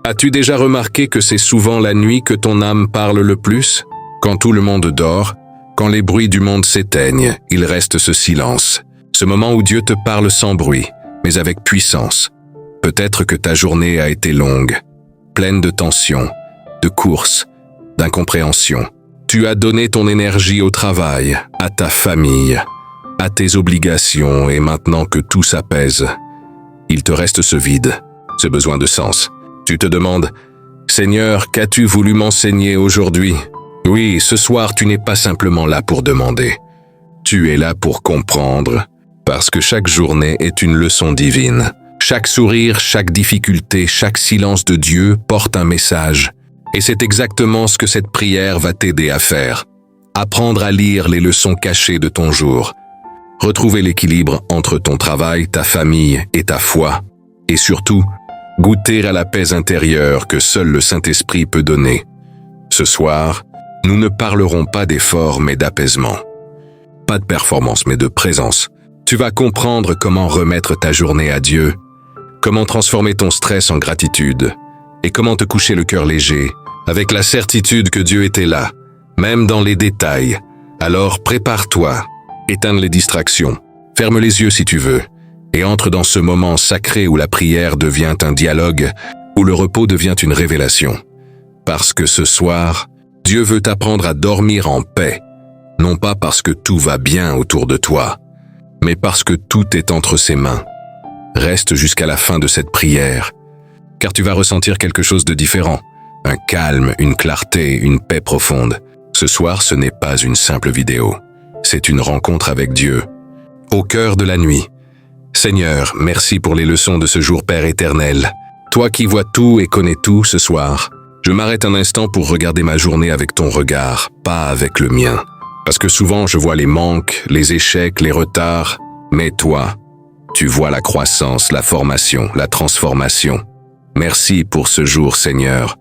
As-tu déjà remarqué que c'est souvent la nuit que ton âme parle le plus? Quand tout le monde dort, quand les bruits du monde s'éteignent, il reste ce silence. Ce moment où Dieu te parle sans bruit, mais avec puissance. Peut-être que ta journée a été longue, pleine de tensions, de courses, d'incompréhension. Tu as donné ton énergie au travail, à ta famille, à tes obligations, et maintenant que tout s'apaise, il te reste ce vide, ce besoin de sens. Tu te demandes, « Seigneur, qu'as-tu voulu m'enseigner aujourd'hui ?» Oui, ce soir, tu n'es pas simplement là pour demander. Tu es là pour comprendre, parce que chaque journée est une leçon divine. Chaque sourire, chaque difficulté, chaque silence de Dieu porte un message. Et c'est exactement ce que cette prière va t'aider à faire. Apprendre à lire les leçons cachées de ton jour. Retrouver l'équilibre entre ton travail, ta famille et ta foi. Et surtout, goûter à la paix intérieure que seul le Saint-Esprit peut donner. Ce soir, nous ne parlerons pas d'effort mais d'apaisement. Pas de performance mais de présence. Tu vas comprendre comment remettre ta journée à Dieu, comment transformer ton stress en gratitude et comment te coucher le cœur léger avec la certitude que Dieu était là, même dans les détails. Alors prépare-toi, éteins les distractions, ferme les yeux si tu veux et entre dans ce moment sacré où la prière devient un dialogue, où le repos devient une révélation. Parce que ce soir, Dieu veut t'apprendre à dormir en paix, non pas parce que tout va bien autour de toi, mais parce que tout est entre ses mains. Reste jusqu'à la fin de cette prière, car tu vas ressentir quelque chose de différent, un calme, une clarté, une paix profonde. Ce soir, ce n'est pas une simple vidéo, c'est une rencontre avec Dieu, au cœur de la nuit. Seigneur, merci pour les leçons de ce jour, Père éternel. Toi qui vois tout et connais tout ce soir, je m'arrête un instant pour regarder ma journée avec ton regard, pas avec le mien. Parce que souvent je vois les manques, les échecs, les retards, mais toi, tu vois la croissance, la formation, la transformation. Merci pour ce jour, Seigneur,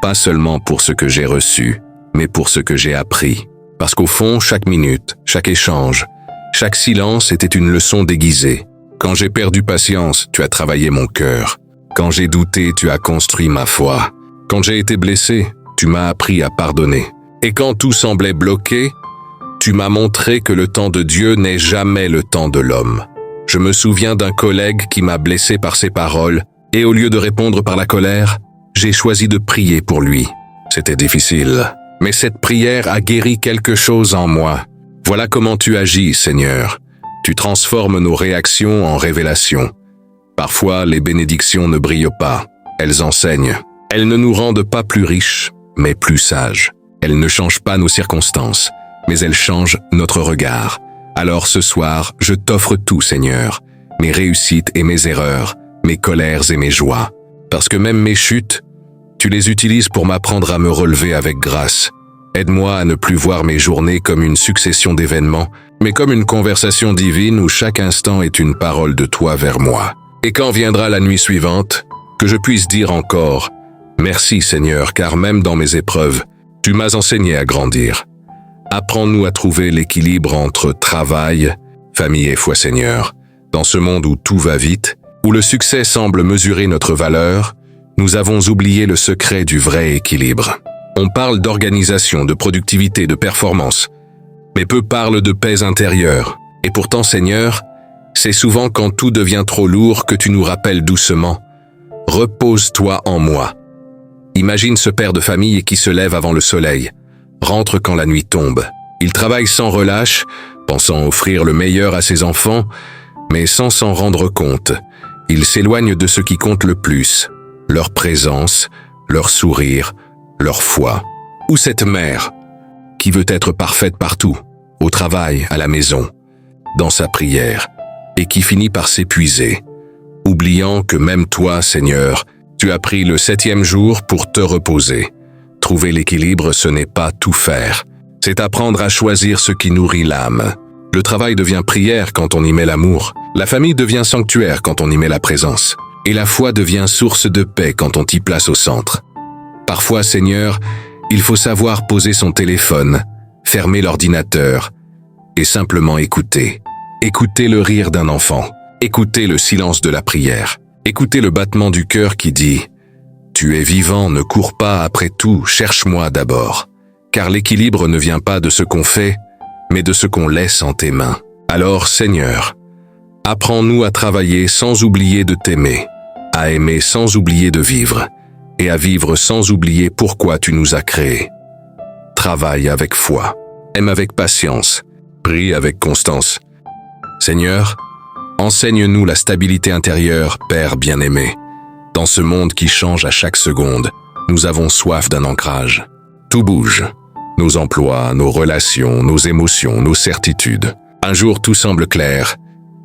pas seulement pour ce que j'ai reçu, mais pour ce que j'ai appris. Parce qu'au fond, chaque minute, chaque échange, chaque silence était une leçon déguisée. Quand j'ai perdu patience, tu as travaillé mon cœur. Quand j'ai douté, tu as construit ma foi. Quand j'ai été blessé, tu m'as appris à pardonner. Et quand tout semblait bloqué, tu m'as montré que le temps de Dieu n'est jamais le temps de l'homme. Je me souviens d'un collègue qui m'a blessé par ses paroles, et au lieu de répondre par la colère, j'ai choisi de prier pour lui. C'était difficile, mais cette prière a guéri quelque chose en moi. Voilà comment tu agis, Seigneur. Tu transformes nos réactions en révélations. Parfois, les bénédictions ne brillent pas. Elles enseignent. Elles ne nous rendent pas plus riches, mais plus sages. Elles ne changent pas nos circonstances, mais elles changent notre regard. Alors ce soir, je t'offre tout, Seigneur. Mes réussites et mes erreurs, mes colères et mes joies. Parce que même mes chutes, tu les utilises pour m'apprendre à me relever avec grâce. Aide-moi à ne plus voir mes journées comme une succession d'événements, mais comme une conversation divine où chaque instant est une parole de toi vers moi. Et quand viendra la nuit suivante, que je puisse dire encore « Merci Seigneur, car même dans mes épreuves, tu m'as enseigné à grandir. » Apprends-nous à trouver l'équilibre entre travail, famille et foi, Seigneur. Dans ce monde où tout va vite, où le succès semble mesurer notre valeur, nous avons oublié le secret du vrai équilibre. On parle d'organisation, de productivité, de performance, mais peu parlent de paix intérieure. Et pourtant, Seigneur, c'est souvent quand tout devient trop lourd que tu nous rappelles doucement « Repose-toi en moi ». Imagine ce père de famille qui se lève avant le soleil, rentre quand la nuit tombe. Il travaille sans relâche, pensant offrir le meilleur à ses enfants, mais sans s'en rendre compte. Il s'éloigne de ce qui compte le plus, leur présence, leur sourire, leur foi. Ou cette mère, qui veut être parfaite partout, au travail, à la maison, dans sa prière, et qui finit par s'épuiser, oubliant que même toi, Seigneur, tu as pris le 7e jour pour te reposer. Trouver l'équilibre, ce n'est pas tout faire. C'est apprendre à choisir ce qui nourrit l'âme. Le travail devient prière quand on y met l'amour. La famille devient sanctuaire quand on y met la présence. Et la foi devient source de paix quand on t'y place au centre. Parfois, Seigneur, il faut savoir poser son téléphone, fermer l'ordinateur et simplement écouter. Écouter le rire d'un enfant. Écouter le silence de la prière. Écouter le battement du cœur qui dit « Tu es vivant, ne cours pas après tout, cherche-moi d'abord. Car l'équilibre ne vient pas de ce qu'on fait, mais de ce qu'on laisse en tes mains. Alors, Seigneur, apprends-nous à travailler sans oublier de t'aimer, à aimer sans oublier de vivre, et à vivre sans oublier pourquoi tu nous as créés. Travaille avec foi, aime avec patience, prie avec constance. Seigneur, enseigne-nous la stabilité intérieure, Père bien-aimé. Dans ce monde qui change à chaque seconde, nous avons soif d'un ancrage. Tout bouge. Nos emplois, nos relations, nos émotions, nos certitudes. Un jour tout semble clair,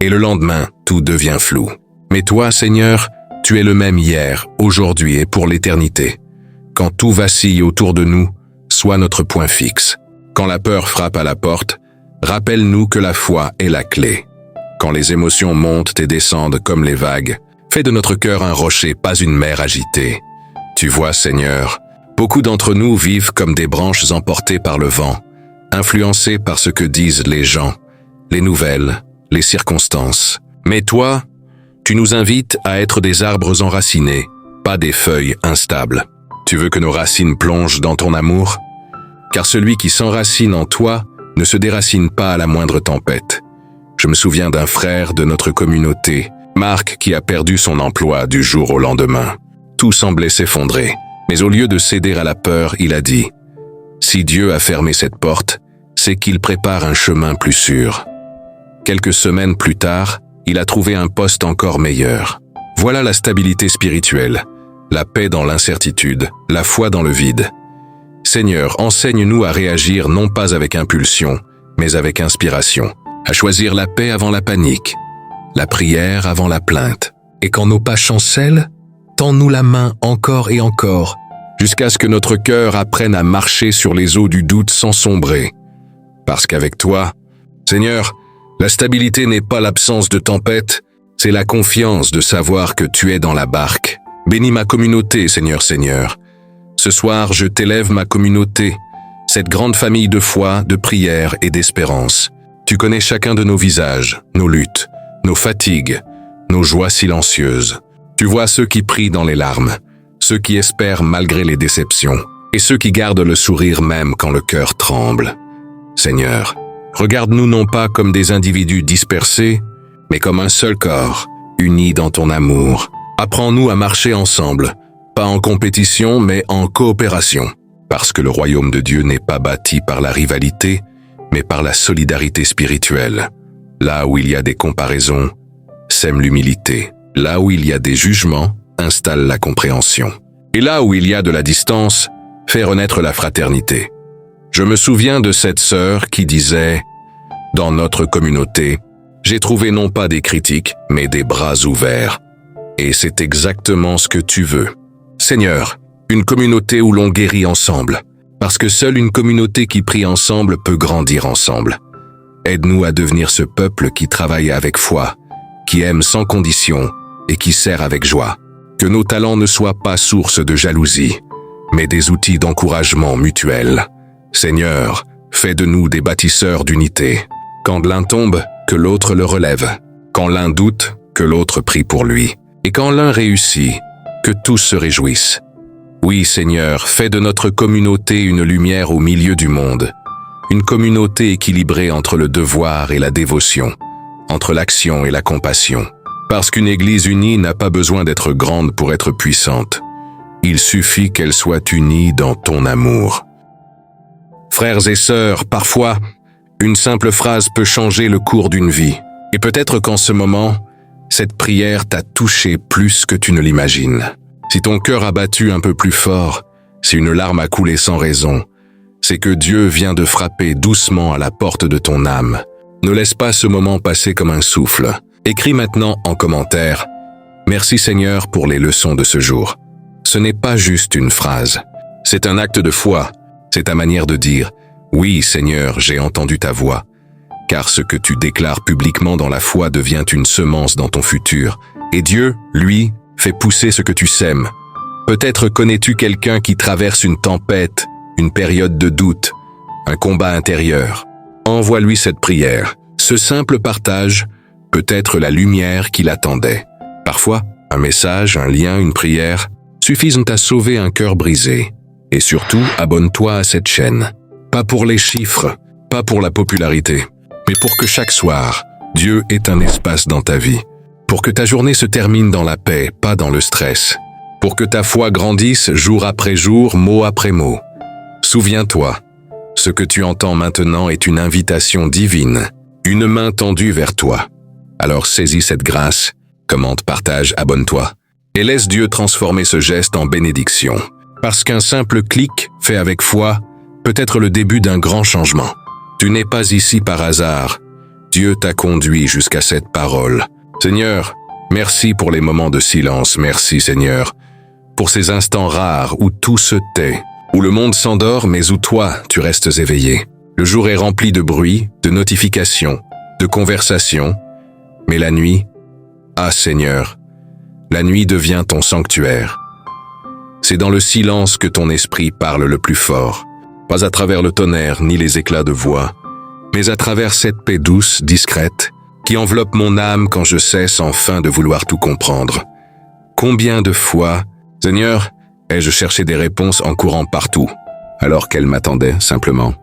et le lendemain tout devient flou. Mais toi, Seigneur, tu es le même hier, aujourd'hui et pour l'éternité. Quand tout vacille autour de nous, sois notre point fixe. Quand la peur frappe à la porte, rappelle-nous que la foi est la clé. Quand les émotions montent et descendent comme les vagues, fais de notre cœur un rocher, pas une mer agitée. Tu vois, Seigneur, beaucoup d'entre nous vivent comme des branches emportées par le vent, influencées par ce que disent les gens, les nouvelles, les circonstances. Mais toi, tu nous invites à être des arbres enracinés, pas des feuilles instables. Tu veux que nos racines plongent dans ton amour? Car celui qui s'enracine en toi ne se déracine pas à la moindre tempête. Je me souviens d'un frère de notre communauté, Marc, qui a perdu son emploi du jour au lendemain. Tout semblait s'effondrer, mais au lieu de céder à la peur, il a dit « Si Dieu a fermé cette porte, c'est qu'il prépare un chemin plus sûr. » Quelques semaines plus tard, il a trouvé un poste encore meilleur. Voilà la stabilité spirituelle, la paix dans l'incertitude, la foi dans le vide. Seigneur, enseigne-nous à réagir non pas avec impulsion, mais avec inspiration, à choisir la paix avant la panique, la prière avant la plainte. Et quand nos pas chancellent, tends-nous la main encore et encore, jusqu'à ce que notre cœur apprenne à marcher sur les eaux du doute sans sombrer. Parce qu'avec toi, Seigneur, la stabilité n'est pas l'absence de tempête, c'est la confiance de savoir que tu es dans la barque. Bénis ma communauté, Seigneur, Seigneur. Ce soir, je t'élève ma communauté, cette grande famille de foi, de prière et d'espérance. Tu connais chacun de nos visages, nos luttes, nos fatigues, nos joies silencieuses. Tu vois ceux qui prient dans les larmes, ceux qui espèrent malgré les déceptions, et ceux qui gardent le sourire même quand le cœur tremble. Seigneur, regarde-nous non pas comme des individus dispersés, mais comme un seul corps, unis dans ton amour. Apprends-nous à marcher ensemble, pas en compétition, mais en coopération, parce que le royaume de Dieu n'est pas bâti par la rivalité, mais par la solidarité spirituelle. Là où il y a des comparaisons, sème l'humilité. Là où il y a des jugements, installe la compréhension. Et là où il y a de la distance, fait renaître la fraternité. Je me souviens de cette sœur qui disait « Dans notre communauté, j'ai trouvé non pas des critiques, mais des bras ouverts. Et c'est exactement ce que tu veux. Seigneur, une communauté où l'on guérit ensemble, parce que seule une communauté qui prie ensemble peut grandir ensemble. Aide-nous à devenir ce peuple qui travaille avec foi, qui aime sans condition et qui sert avec joie. Que nos talents ne soient pas source de jalousie, mais des outils d'encouragement mutuel. Seigneur, fais de nous des bâtisseurs d'unité. Quand l'un tombe, que l'autre le relève. Quand l'un doute, que l'autre prie pour lui. Et quand l'un réussit, que tous se réjouissent. Oui, Seigneur, fais de notre communauté une lumière au milieu du monde. Une communauté équilibrée entre le devoir et la dévotion, entre l'action et la compassion. Parce qu'une Église unie n'a pas besoin d'être grande pour être puissante. Il suffit qu'elle soit unie dans ton amour. Frères et sœurs, parfois, une simple phrase peut changer le cours d'une vie. Et peut-être qu'en ce moment, cette prière t'a touché plus que tu ne l'imagines. Si ton cœur a battu un peu plus fort, si une larme a coulé sans raison, c'est que Dieu vient de frapper doucement à la porte de ton âme. Ne laisse pas ce moment passer comme un souffle. Écris maintenant en commentaire « Merci Seigneur pour les leçons de ce jour ». Ce n'est pas juste une phrase. C'est un acte de foi. C'est ta manière de dire « Oui Seigneur, j'ai entendu ta voix ». Car ce que tu déclares publiquement dans la foi devient une semence dans ton futur. Et Dieu, lui, fait pousser ce que tu sèmes. Peut-être connais-tu quelqu'un qui traverse une tempête, une période de doute, un combat intérieur. Envoie-lui cette prière. Ce simple partage peut être la lumière qu'il attendait. Parfois, un message, un lien, une prière suffisent à sauver un cœur brisé. Et surtout, abonne-toi à cette chaîne. Pas pour les chiffres, pas pour la popularité, mais pour que chaque soir, Dieu ait un espace dans ta vie. Pour que ta journée se termine dans la paix, pas dans le stress. Pour que ta foi grandisse jour après jour, mot après mot. Souviens-toi, ce que tu entends maintenant est une invitation divine, une main tendue vers toi. Alors saisis cette grâce, commente, partage, abonne-toi, et laisse Dieu transformer ce geste en bénédiction. Parce qu'un simple clic, fait avec foi, peut être le début d'un grand changement. Tu n'es pas ici par hasard. Dieu t'a conduit jusqu'à cette parole. Seigneur, merci pour les moments de silence. Merci, Seigneur, pour ces instants rares où tout se tait, où le monde s'endort mais où toi, tu restes éveillé. Le jour est rempli de bruit, de notifications, de conversations, mais la nuit, ah Seigneur, la nuit devient ton sanctuaire. C'est dans le silence que ton esprit parle le plus fort, pas à travers le tonnerre ni les éclats de voix, mais à travers cette paix douce, discrète, qui enveloppe mon âme quand je cesse enfin de vouloir tout comprendre. Combien de fois, Seigneur, ai-je cherché des réponses en courant partout, alors qu'elles m'attendaient simplement.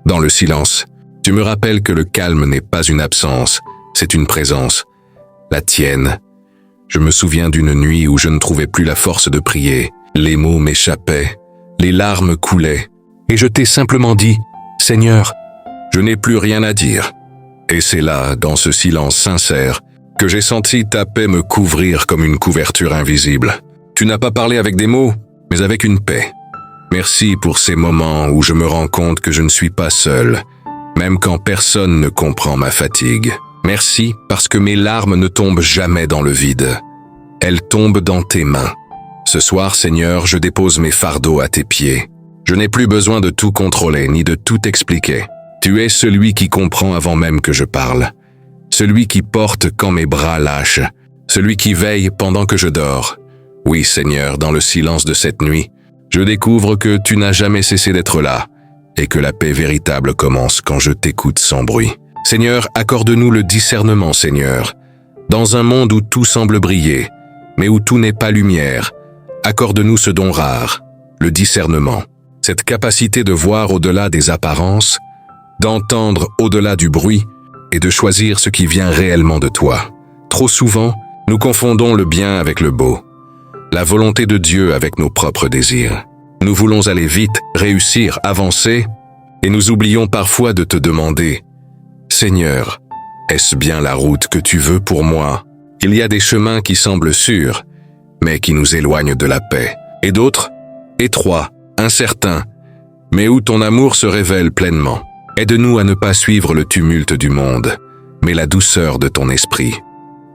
Dans le silence, tu me rappelles que le calme n'est pas une absence, c'est une présence, la tienne. Je me souviens d'une nuit où je ne trouvais plus la force de prier, les mots m'échappaient, les larmes coulaient, et je t'ai simplement dit, Seigneur, je n'ai plus rien à dire. Et c'est là, dans ce silence sincère, que j'ai senti ta paix me couvrir comme une couverture invisible. Tu n'as pas parlé avec des mots, mais avec une paix. Merci pour ces moments où je me rends compte que je ne suis pas seul, même quand personne ne comprend ma fatigue. Merci parce que mes larmes ne tombent jamais dans le vide. Elles tombent dans tes mains. Ce soir, Seigneur, je dépose mes fardeaux à tes pieds. Je n'ai plus besoin de tout contrôler ni de tout expliquer. Tu es celui qui comprend avant même que je parle. Celui qui porte quand mes bras lâchent. Celui qui veille pendant que je dors. Oui, Seigneur, dans le silence de cette nuit, je découvre que tu n'as jamais cessé d'être là et que la paix véritable commence quand je t'écoute sans bruit. Seigneur, accorde-nous le discernement, Seigneur. Dans un monde où tout semble briller, mais où tout n'est pas lumière, accorde-nous ce don rare, le discernement. Cette capacité de voir au-delà des apparences, d'entendre au-delà du bruit et de choisir ce qui vient réellement de toi. Trop souvent, nous confondons le bien avec le beau, la volonté de Dieu avec nos propres désirs. Nous voulons aller vite, réussir, avancer, et nous oublions parfois de te demander « Seigneur, est-ce bien la route que tu veux pour moi ?» Il y a des chemins qui semblent sûrs, mais qui nous éloignent de la paix, et d'autres, étroits, incertains, mais où ton amour se révèle pleinement. Aide-nous à ne pas suivre le tumulte du monde, mais la douceur de ton esprit.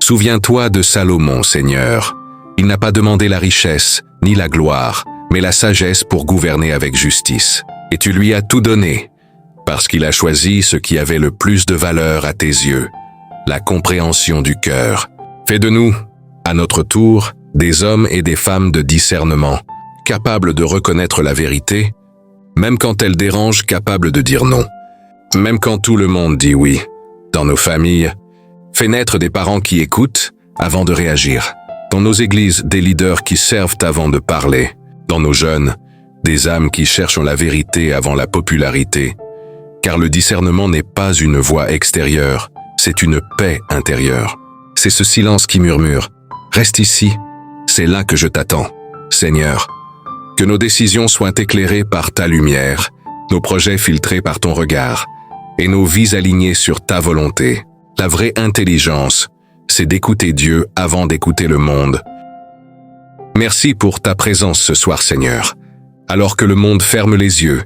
Souviens-toi de Salomon, Seigneur. Il n'a pas demandé la richesse, ni la gloire, mais la sagesse pour gouverner avec justice. Et tu lui as tout donné, parce qu'il a choisi ce qui avait le plus de valeur à tes yeux, la compréhension du cœur. Fais de nous, à notre tour, des hommes et des femmes de discernement, capables de reconnaître la vérité, même quand elle dérange, capables de dire non. Même quand tout le monde dit oui. Dans nos familles, fais naître des parents qui écoutent avant de réagir. Dans nos églises, des leaders qui servent avant de parler. Dans nos jeunes, des âmes qui cherchent la vérité avant la popularité. Car le discernement n'est pas une voix extérieure, c'est une paix intérieure. C'est ce silence qui murmure « Reste ici, c'est là que je t'attends, Seigneur. » Que nos décisions soient éclairées par ta lumière, nos projets filtrés par ton regard, et nos vies alignées sur ta volonté. La vraie intelligence, c'est d'écouter Dieu avant d'écouter le monde. Merci pour ta présence ce soir, Seigneur. Alors que le monde ferme les yeux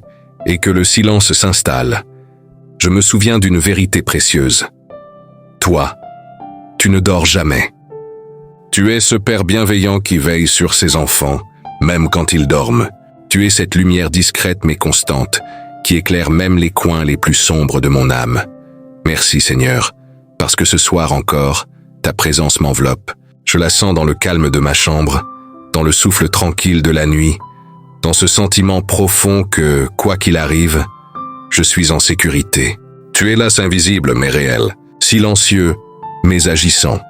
et que le silence s'installe, je me souviens d'une vérité précieuse. Toi, tu ne dors jamais. Tu es ce Père bienveillant qui veille sur ses enfants, même quand ils dorment. Tu es cette lumière discrète mais constante, qui éclaire même les coins les plus sombres de mon âme. Merci Seigneur, parce que ce soir encore, ta présence m'enveloppe. Je la sens dans le calme de ma chambre, dans le souffle tranquille de la nuit, dans ce sentiment profond que, quoi qu'il arrive, je suis en sécurité. Tu es là invisible mais réel, silencieux mais agissant.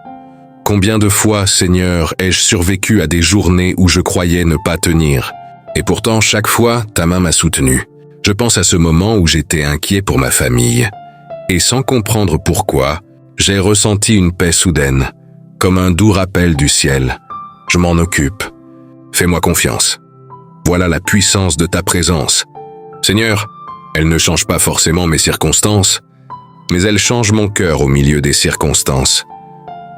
Combien de fois, Seigneur, ai-je survécu à des journées où je croyais ne pas tenir? Et pourtant, chaque fois, ta main m'a soutenu. Je pense à ce moment où j'étais inquiet pour ma famille. Et sans comprendre pourquoi, j'ai ressenti une paix soudaine, comme un doux rappel du ciel. Je m'en occupe. Fais-moi confiance. Voilà la puissance de ta présence. Seigneur, elle ne change pas forcément mes circonstances, mais elle change mon cœur au milieu des circonstances.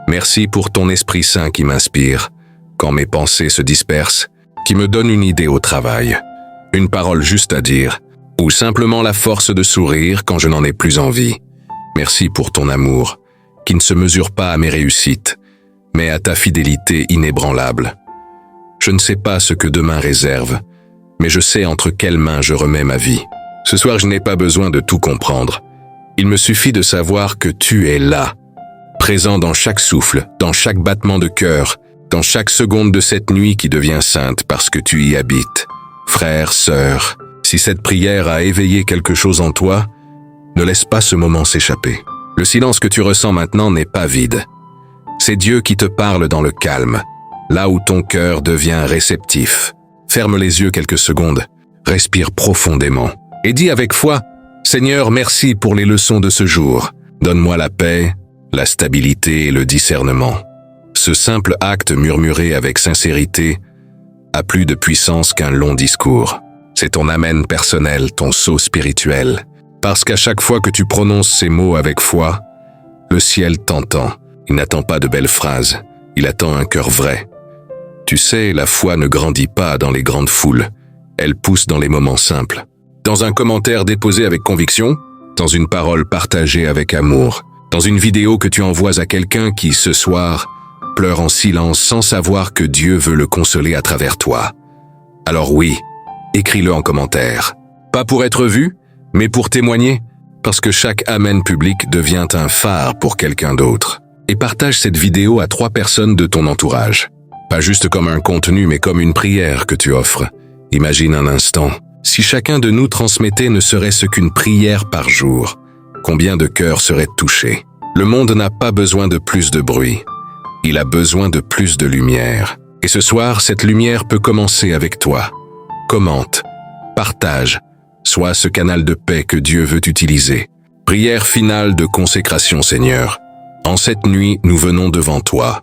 Merci pour ton Esprit Saint qui m'inspire, quand mes pensées se dispersent, qui me donne une idée au travail, une parole juste à dire, ou simplement la force de sourire quand je n'en ai plus envie. Merci pour ton amour, qui ne se mesure pas à mes réussites, mais à ta fidélité inébranlable. Je ne sais pas ce que demain réserve, mais je sais entre quelles mains je remets ma vie. Ce soir, je n'ai pas besoin de tout comprendre. Il me suffit de savoir que tu es là, présent dans chaque souffle, dans chaque battement de cœur, dans chaque seconde de cette nuit qui devient sainte parce que tu y habites. Frère, sœur, si cette prière a éveillé quelque chose en toi, ne laisse pas ce moment s'échapper. Le silence que tu ressens maintenant n'est pas vide. C'est Dieu qui te parle dans le calme, là où ton cœur devient réceptif. Ferme les yeux quelques secondes, respire profondément et dis avec foi, « Seigneur, merci pour les leçons de ce jour. Donne-moi la paix, la stabilité et le discernement. » Ce simple acte murmuré avec sincérité a plus de puissance qu'un long discours. C'est ton amen personnel, ton sceau spirituel. Parce qu'à chaque fois que tu prononces ces mots avec foi, le ciel t'entend. Il n'attend pas de belles phrases, il attend un cœur vrai. Tu sais, la foi ne grandit pas dans les grandes foules, elle pousse dans les moments simples. Dans un commentaire déposé avec conviction, dans une parole partagée avec amour, dans une vidéo que tu envoies à quelqu'un qui, ce soir, pleure en silence sans savoir que Dieu veut le consoler à travers toi. Alors oui, écris-le en commentaire. Pas pour être vu, mais pour témoigner, parce que chaque amen public devient un phare pour quelqu'un d'autre. Et partage cette vidéo à 3 personnes de ton entourage. Pas juste comme un contenu, mais comme une prière que tu offres. Imagine un instant, si chacun de nous transmettait ne serait-ce qu'une prière par jour, combien de cœurs seraient touchés? Le monde n'a pas besoin de plus de bruit. Il a besoin de plus de lumière. Et ce soir, cette lumière peut commencer avec toi. Commente, partage, sois ce canal de paix que Dieu veut utiliser. Prière finale de consécration, Seigneur. En cette nuit, nous venons devant toi.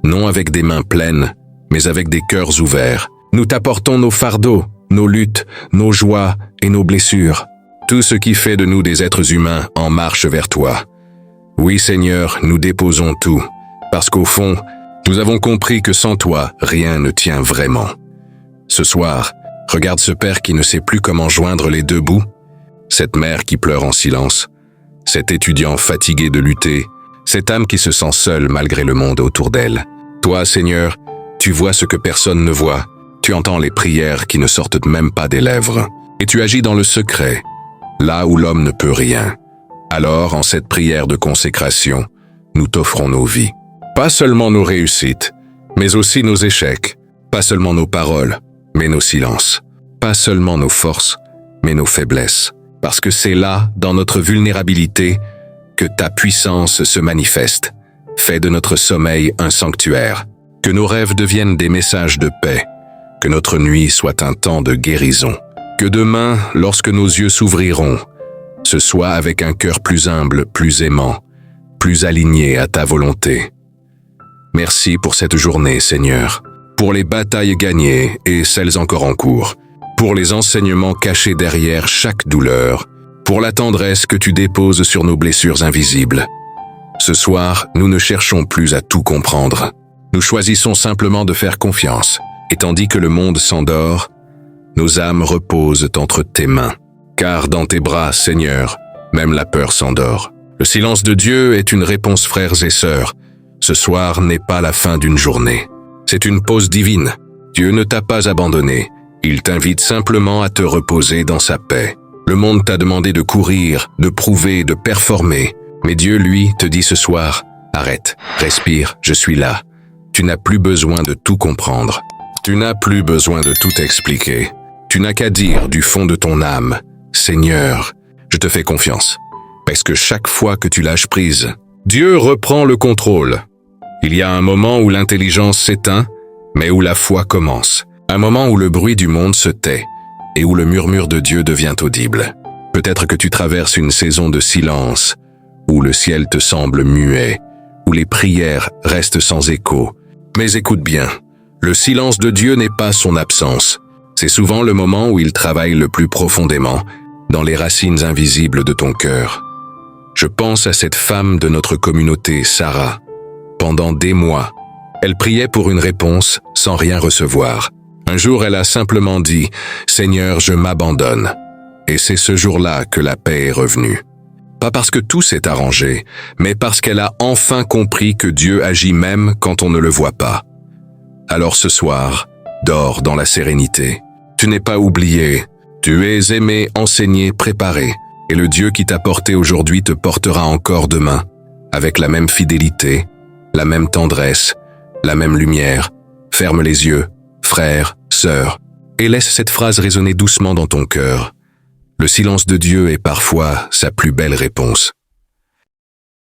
Non avec des mains pleines, mais avec des cœurs ouverts. Nous t'apportons nos fardeaux, nos luttes, nos joies et nos blessures. Tout ce qui fait de nous des êtres humains en marche vers toi. Oui, Seigneur, nous déposons tout, parce qu'au fond, nous avons compris que sans toi, rien ne tient vraiment. Ce soir, regarde ce père qui ne sait plus comment joindre les 2 bouts, cette mère qui pleure en silence, cet étudiant fatigué de lutter, cette âme qui se sent seule malgré le monde autour d'elle. Toi, Seigneur, tu vois ce que personne ne voit, tu entends les prières qui ne sortent même pas des lèvres, et tu agis dans le secret, là où l'homme ne peut rien. Alors, en cette prière de consécration, nous t'offrons nos vies. Pas seulement nos réussites, mais aussi nos échecs, pas seulement nos paroles, mais nos silences, pas seulement nos forces, mais nos faiblesses, parce que c'est là, dans notre vulnérabilité, que ta puissance se manifeste. Fais de notre sommeil un sanctuaire, que nos rêves deviennent des messages de paix, que notre nuit soit un temps de guérison, que demain, lorsque nos yeux s'ouvriront, ce soit avec un cœur plus humble, plus aimant, plus aligné à ta volonté. Merci pour cette journée, Seigneur, pour les batailles gagnées et celles encore en cours, pour les enseignements cachés derrière chaque douleur, pour la tendresse que tu déposes sur nos blessures invisibles. Ce soir, nous ne cherchons plus à tout comprendre. Nous choisissons simplement de faire confiance, et tandis que le monde s'endort, nos âmes reposent entre tes mains. Car dans tes bras, Seigneur, même la peur s'endort. Le silence de Dieu est une réponse, frères et sœurs. Ce soir n'est pas la fin d'une journée. C'est une pause divine. Dieu ne t'a pas abandonné. Il t'invite simplement à te reposer dans sa paix. Le monde t'a demandé de courir, de prouver, de performer. Mais Dieu, lui, te dit ce soir, arrête, respire, je suis là. Tu n'as plus besoin de tout comprendre. Tu n'as plus besoin de tout expliquer. Tu n'as qu'à dire du fond de ton âme, Seigneur, je te fais confiance. Parce que chaque fois que tu lâches prise, Dieu reprend le contrôle. Il y a un moment où l'intelligence s'éteint, mais où la foi commence. Un moment où le bruit du monde se tait et où le murmure de Dieu devient audible. Peut-être que tu traverses une saison de silence, où le ciel te semble muet, où les prières restent sans écho. Mais écoute bien, le silence de Dieu n'est pas son absence. C'est souvent le moment où il travaille le plus profondément, dans les racines invisibles de ton cœur. Je pense à cette femme de notre communauté, Sarah. Pendant des mois, elle priait pour une réponse sans rien recevoir. Un jour, elle a simplement dit « Seigneur, je m'abandonne ». Et c'est ce jour-là que la paix est revenue. Pas parce que tout s'est arrangé, mais parce qu'elle a enfin compris que Dieu agit même quand on ne le voit pas. Alors ce soir, dors dans la sérénité. Tu n'es pas oublié, tu es aimé, enseigné, préparé, et le Dieu qui t'a porté aujourd'hui te portera encore demain, avec la même fidélité, la même tendresse, la même lumière. Ferme les yeux, frère, sœur, et laisse cette phrase résonner doucement dans ton cœur. Le silence de Dieu est parfois sa plus belle réponse.